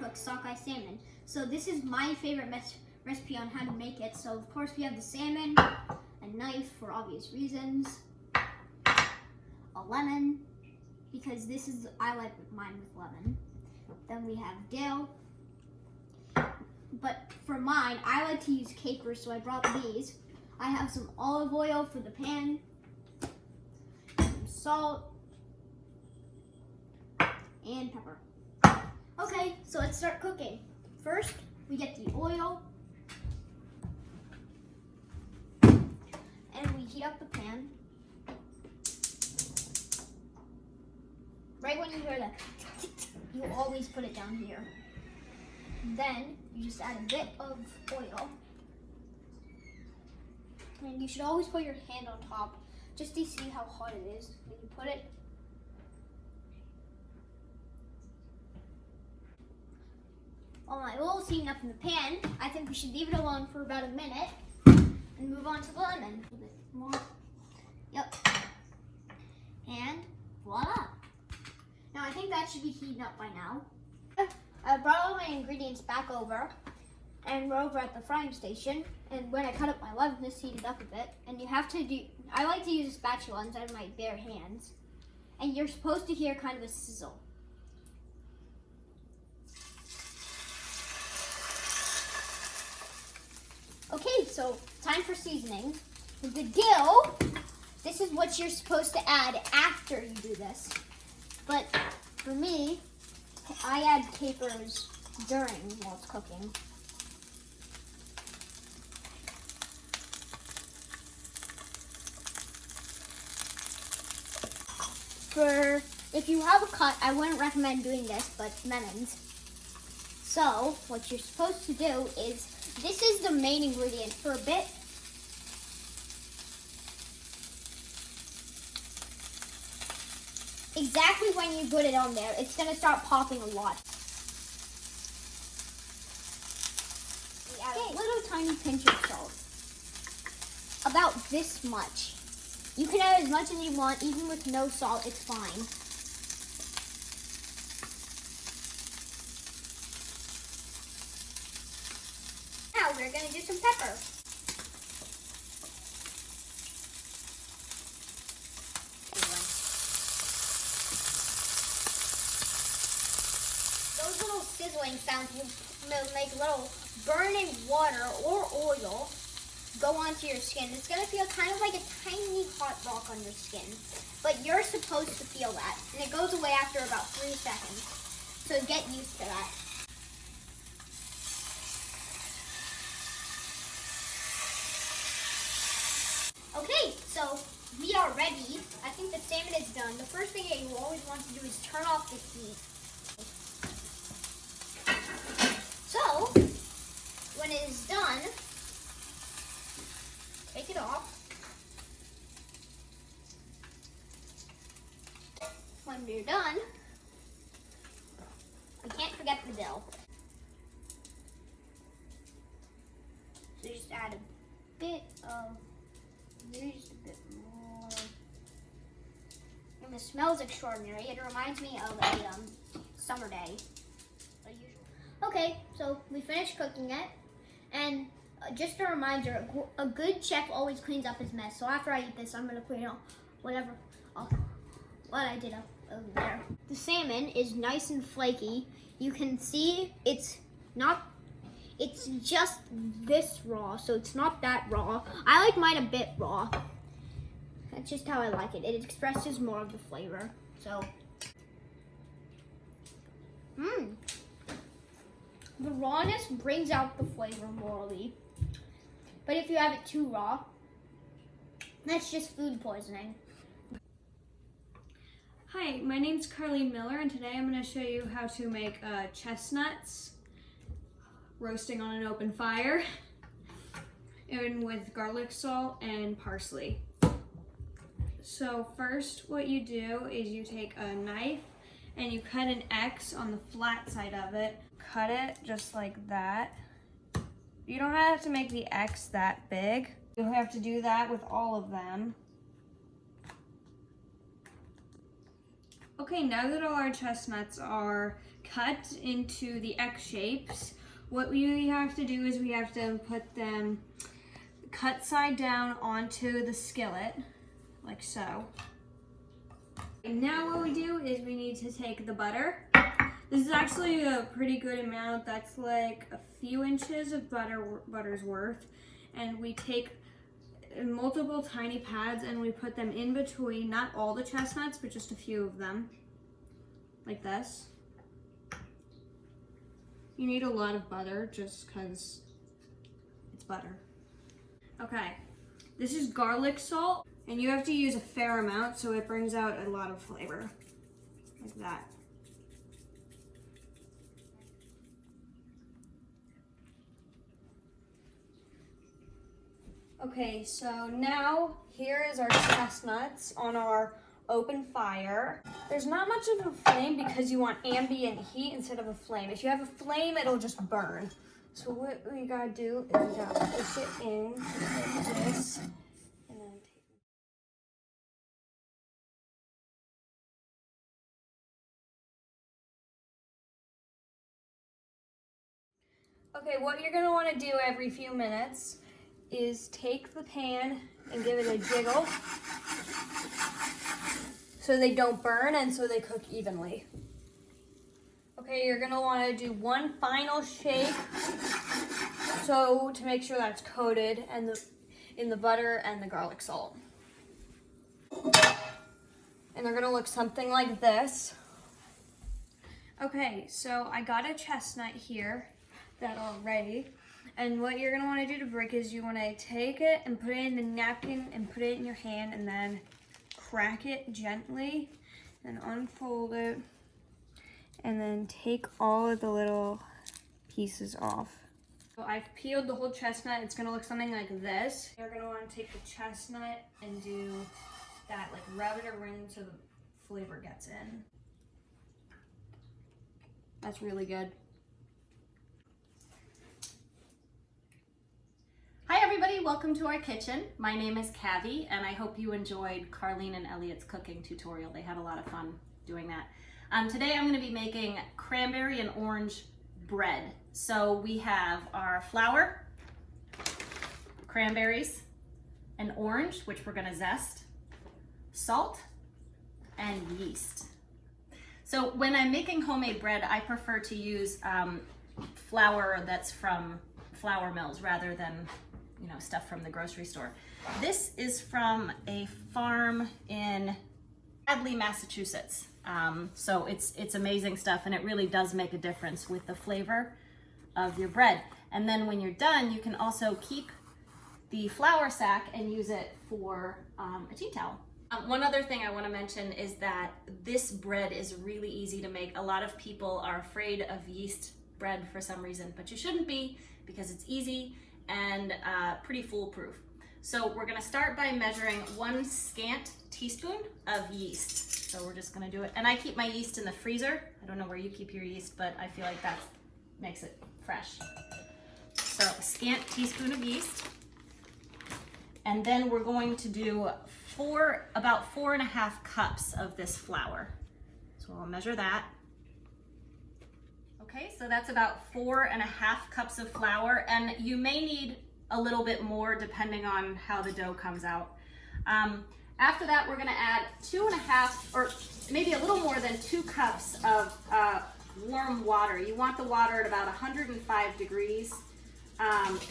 cook sockeye salmon. So this is my favorite recipe on how to make it. So of course we have the salmon, a knife for obvious reasons, a lemon, because I like mine with lemon. Then we have dill, but for mine, I like to use capers, so I brought these. I have some olive oil for the pan, some salt, and pepper. Okay, so let's start cooking. First, we get the oil, and we heat up the pan. Right when you hear that, you always put it down here. Then you just add a bit of oil. And you should always put your hand on top just to see how hot it is. When you put it, while my oil is heating up in the pan, I think we should leave it alone for about a minute and move on to the lemon. A bit more. Yep. And voila. Now I think that should be heating up by now. I brought all my ingredients back over, and we're over at the frying station. And when I cut up my lemon, this heated up a bit. And you have to do, I like to use a spatula instead of my bare hands. And you're supposed to hear kind of a sizzle. Okay, so time for seasoning. With the dill, this is what you're supposed to add after you do this. But for me, I add capers during while it's cooking. If you have a cut, I wouldn't recommend doing this, but lemons. So what you're supposed to do is, this is the main ingredient for a bit. Exactly when you put it on there, it's gonna start popping a lot. We add a little tiny pinch of salt. About this much. You can add as much as you want, even with no salt, it's fine. Now we're gonna do some pepper. Those little sizzling sounds will make little burning water or oil go onto your skin. It's gonna feel kind of like a tiny hot rock on your skin, but you're supposed to feel that, and it goes away after about 3 seconds, so get used to that. Okay, so we are ready. I think the salmon is done. The first thing that you always want to do is turn off the heat. So, when it is done, take it off. When you're done, we can't forget the dill. So just add a bit of, maybe just a bit more. And the smell is extraordinary. It reminds me of a summer day. Okay, so we finished cooking it, and just a reminder, a good chef always cleans up his mess. So after I eat this, I'm gonna clean up what I did up over there. The salmon is nice and flaky. You can see it's just this raw, so it's not that raw. I like mine a bit raw. That's just how I like it. It expresses more of the flavor. So, the rawness brings out the flavor morally. But if you have it too raw, that's just food poisoning. Hi, my name's Karline Miller, and today I'm going to show you how to make chestnuts roasting on an open fire and with garlic salt and parsley. So first what you do is you take a knife and you cut an X on the flat side of it. Cut it just like that. You don't have to make the X that big. You'll have to do that with all of them. Okay, now that all our chestnuts are cut into the X shapes. What we have to do is we have to put them cut side down onto the skillet, like so. And now what we do is we need to take the butter. This is actually a pretty good amount. That's like a few inches of butter's worth. And we take multiple tiny pads and we put them in between, not all the chestnuts, but just a few of them, like this. You need a lot of butter just because it's butter. Okay, this is garlic salt, and you have to use a fair amount so it brings out a lot of flavor, like that. Okay, so now here is our chestnuts on our open fire. There's not much of a flame because you want ambient heat instead of a flame. If you have a flame, it'll just burn. So what we gotta do is we gotta push it in like this, and then okay, what you're gonna wanna do every few minutes is take the pan and give it a jiggle so they don't burn and so they cook evenly. Okay, you're gonna wanna do one final shake so to make sure that's coated and in the butter and the garlic salt. And they're gonna look something like this. Okay, so I got a chestnut here that are ready. And what you're gonna wanna do to break is you wanna take it and put it in the napkin and put it in your hand and then crack it gently and unfold it. And then take all of the little pieces off. So I've peeled the whole chestnut. It's gonna look something like this. You're gonna wanna take the chestnut and do that, like rub it around so the flavor gets in. That's really good. Hi everybody, welcome to our kitchen. My name is Cavi and I hope you enjoyed Karline and Elliot's cooking tutorial. They had a lot of fun doing that. Today I'm going to be making cranberry and orange bread. So we have our flour, cranberries, an orange, which we're going to zest, salt, and yeast. So when I'm making homemade bread, I prefer to use flour that's from flour mills rather than stuff from the grocery store. This is from a farm in Hadley, Massachusetts. So it's amazing stuff, and it really does make a difference with the flavor of your bread. And then when you're done, you can also keep the flour sack and use it for a tea towel. One other thing I want to mention is that this bread is really easy to make. A lot of people are afraid of yeast bread for some reason, but you shouldn't be because it's easy and pretty foolproof. So we're gonna start by measuring 1 scant teaspoon of yeast. So we're just gonna do it. And I keep my yeast in the freezer. I don't know where you keep your yeast, but I feel like that makes it fresh. So a scant teaspoon of yeast. And then we're going to do about 4.5 cups of this flour. So I'll measure that. Okay, so that's about 4.5 cups of flour, and you may need a little bit more depending on how the dough comes out. After that, we're gonna add 2.5, or maybe a little more than 2 cups of warm water. You want the water at about 105 degrees.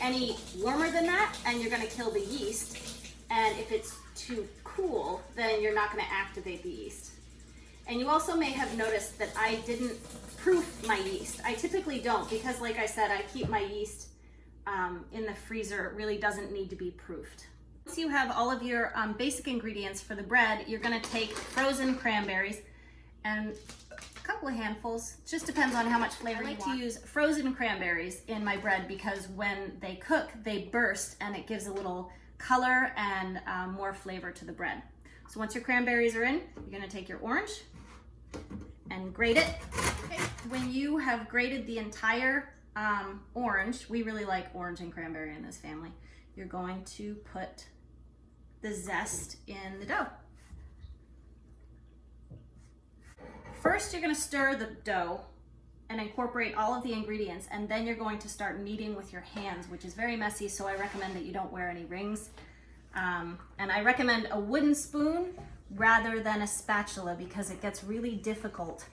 Any warmer than that, and you're gonna kill the yeast. And if it's too cool, then you're not gonna activate the yeast. And you also may have noticed that I didn't proof my yeast. I typically don't because, like I said, I keep my yeast in the freezer. It really doesn't need to be proofed. Once you have all of your basic ingredients for the bread, you're gonna take frozen cranberries and a couple of handfuls. It just depends on how much flavor you want. I like to use frozen cranberries in my bread because when they cook, they burst and it gives a little color and more flavor to the bread. So once your cranberries are in, you're gonna take your orange and grate it. Okay. When you have grated the entire orange, we really like orange and cranberry in this family, you're going to put the zest in the dough. First, you're gonna stir the dough and incorporate all of the ingredients, and then you're going to start kneading with your hands, which is very messy, so I recommend that you don't wear any rings. And I recommend a wooden spoon rather than a spatula because it gets really difficult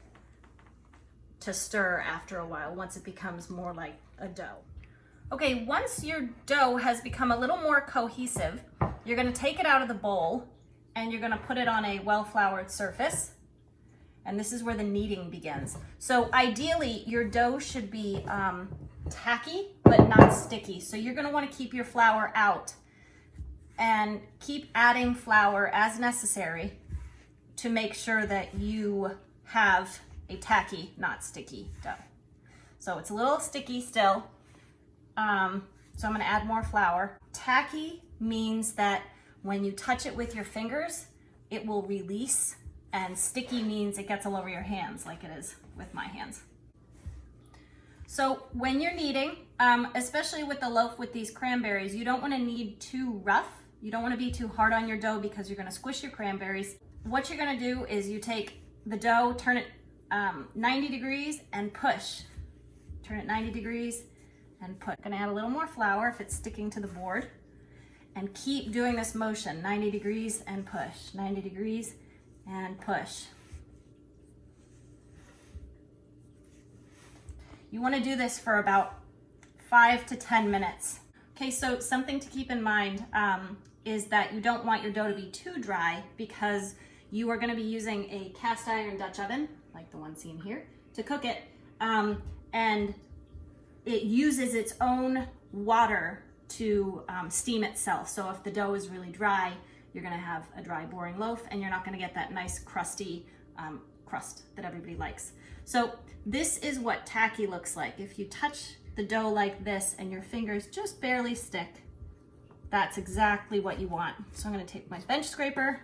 to stir after a while once it becomes more like a dough. Okay, once your dough has become a little more cohesive, you're gonna take it out of the bowl and you're gonna put it on a well-floured surface. And this is where the kneading begins. So ideally, your dough should be tacky, but not sticky. So you're gonna wanna keep your flour out and keep adding flour as necessary to make sure that you have a tacky, not sticky dough. So it's a little sticky still. So I'm gonna add more flour. Tacky means that when you touch it with your fingers, it will release, and sticky means it gets all over your hands like it is with my hands. So when you're kneading, especially with the loaf with these cranberries, you don't wanna knead too rough. You don't wanna be too hard on your dough because you're gonna squish your cranberries. What you're gonna do is you take the dough, turn it 90 degrees and push. Turn it 90 degrees and put. Gonna add a little more flour if it's sticking to the board. And keep doing this motion, 90 degrees and push, 90 degrees and push. You wanna do this for about 5 to 10 minutes. Okay, so something to keep in mind is that you don't want your dough to be too dry because you are gonna be using a cast iron Dutch oven, like the one seen here, to cook it. And it uses its own water to steam itself. So if the dough is really dry, you're gonna have a dry, boring loaf and you're not gonna get that nice crusty crust that everybody likes. So this is what tacky looks like. If you touch the dough like this and your fingers just barely stick, that's exactly what you want. So I'm gonna take my bench scraper,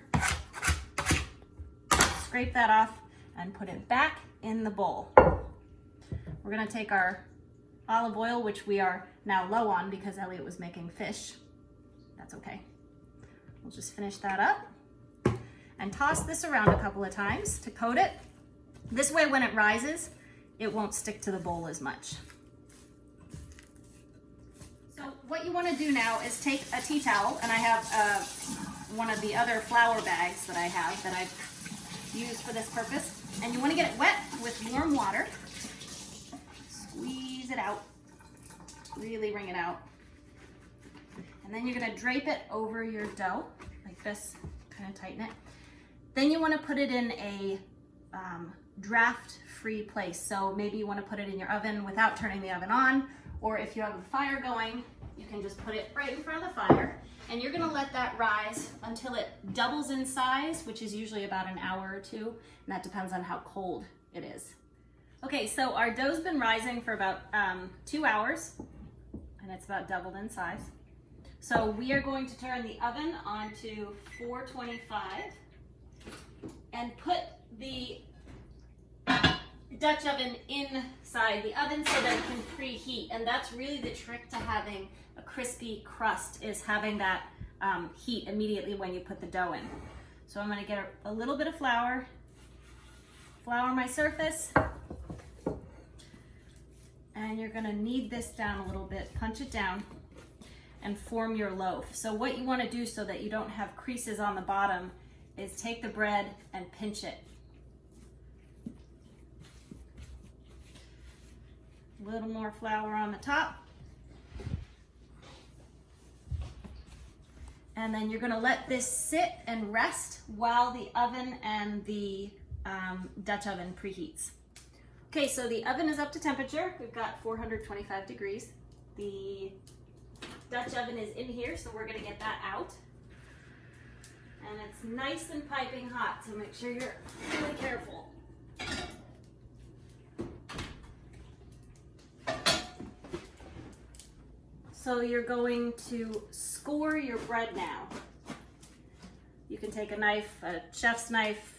scrape that off and put it back in the bowl. We're gonna take our olive oil, which we are now low on because Elliot was making fish. That's okay. We'll just finish that up and toss this around a couple of times to coat it. This way when it rises, it won't stick to the bowl as much. So what you wanna do now is take a tea towel, and I have one of the other flour bags that I have that I've used for this purpose, and you wanna get it wet with warm water. Squeeze it out, really wring it out. And then you're gonna drape it over your dough like this, kind of tighten it. Then you wanna put it in a draft-free place. So maybe you wanna put it in your oven without turning the oven on, or if you have the fire going, you can just put it right in front of the fire. And you're gonna let that rise until it doubles in size, which is usually about an hour or two, and that depends on how cold it is. Okay, so our dough's been rising for about 2 hours, and it's about doubled in size. So we are going to turn the oven on to 425 and put the Dutch oven inside the oven so that it can preheat. And that's really the trick to having a crispy crust, is having that heat immediately when you put the dough in. So I'm gonna get a little bit of flour my surface, and you're gonna knead this down a little bit, punch it down, and form your loaf. So what you wanna do so that you don't have creases on the bottom is take the bread and pinch it. A little more flour on the top. And then you're gonna let this sit and rest while the oven and the Dutch oven preheats. Okay, so the oven is up to temperature. We've got 425 degrees. The Dutch oven is in here, so we're gonna get that out. And it's nice and piping hot, so make sure you're really careful. So you're going to score your bread now. You can take a knife, a chef's knife,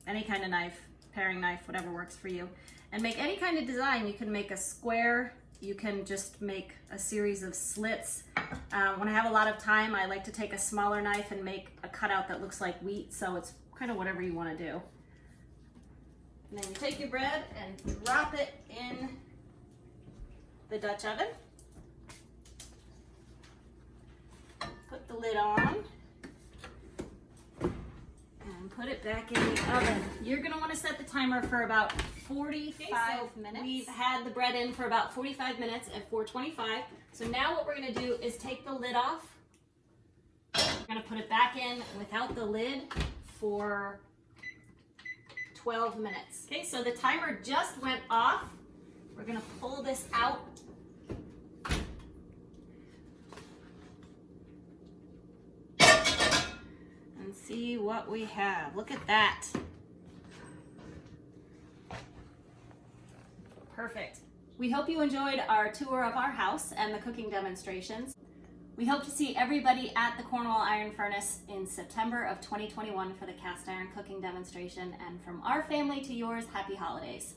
any kind of knife, paring knife, whatever works for you, and make any kind of design. You can make a square, you can just make a series of slits. When I have a lot of time, I like to take a smaller knife and make a cutout that looks like wheat, so it's kind of whatever you want to do. And then you take your bread and drop it in the Dutch oven. Put the lid on and put it back in the oven. You're gonna wanna set the timer for about 45 minutes. We've had the bread in for about 45 minutes at 425. So now what we're gonna do is take the lid off. We're gonna put it back in without the lid for 12 minutes. Okay, so the timer just went off. We're gonna pull this out. And see what we have. Look at that. Perfect. We hope you enjoyed our tour of our house and the cooking demonstrations. We hope to see everybody at the Cornwall Iron Furnace in September of 2021 for the cast iron cooking demonstration. And from our family to yours, happy holidays.